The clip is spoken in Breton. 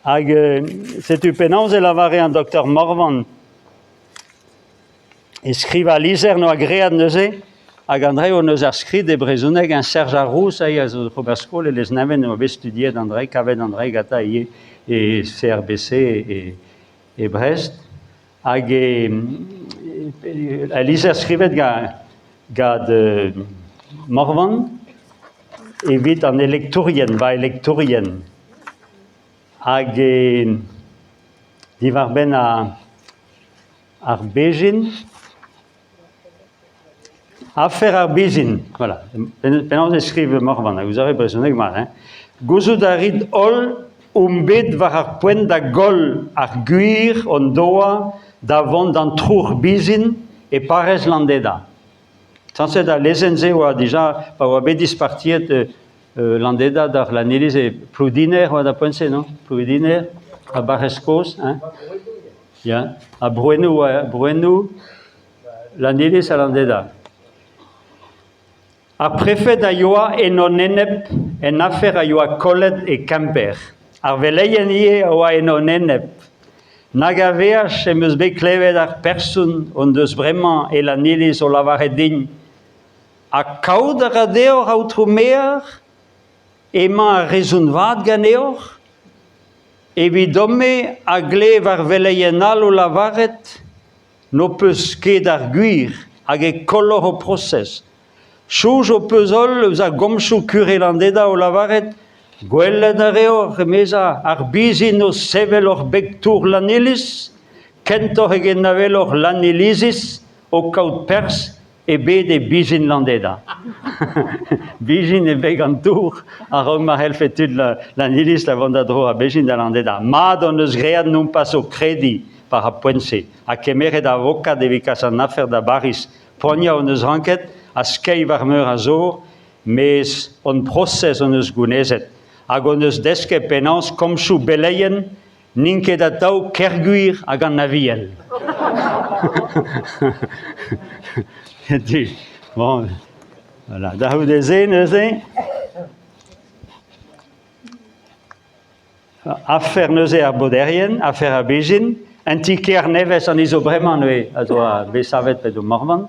C'est tu penons la variant Dr. Morvan. Escriva liser no agread neuze, hag André on nous a scrit des brezuneg un Serge Arous, et les les naven nous avaient étudié d'André, qu'avait d'André Gata et CRBC et Brest. Hag liser scrivet de Morvan, et vite en électorien, va électorien. Hag divar ben ar Bejin, affaire ar Bejin, voilà. Penons écrive Morvan, vous avez besoin de mal, hein. Gouzoutarid ol, umbed var ar point da gol ar guir on doa davant d'an trour Bejin et pares landeda. Sans c'est lesenze ou déjà, par ou bedis partiet landeda dar l'analyse pludiner ou da pense, non? Pludiner, à Barescos, hein? Yeah. À Bruenu, l'analyse à landeda. A préfet d'Ayoa et non enep, en affaire Ayoa Collet et Camper. A veleyenye oa et non enep. Nagavea chez meus cleve dar personne, on deus vraiment et l'analyse au lavaredin. A kaout a radeor a outrumear, ema a rezunvat ganeor, evidome a gle var veleyenal o lavaret, no peus ket ar guir, hag e kolor o process. Chouj o peusol eus a gomchou kurelandeda o lavaret, gwellet a reor meza ar bizin o sevel or bektour l'anilis, kentor egen navel or l'anilisis o kaout pers, et bet e bizin landeda. Bizin e beg an tour, a rog ma hel fetud l'anilis la vandadro a bizin da landeda. Mad on eus gread non pas o kredi par a poense, a kemeret avocat evikas an affaire da baris, ponia on eus ranket, a skei var meur a zor, mais on process on eus gounezet. Hag on eus deske penans komchou beleien, ninket a tau kerguir hag an naviel. Bon, voilà. Daou deze, neuze. Affaire neuze ar boderien, affaire a Bejin, antiquaire neves an iso bremañ, a zo a besavet pe do Morvan.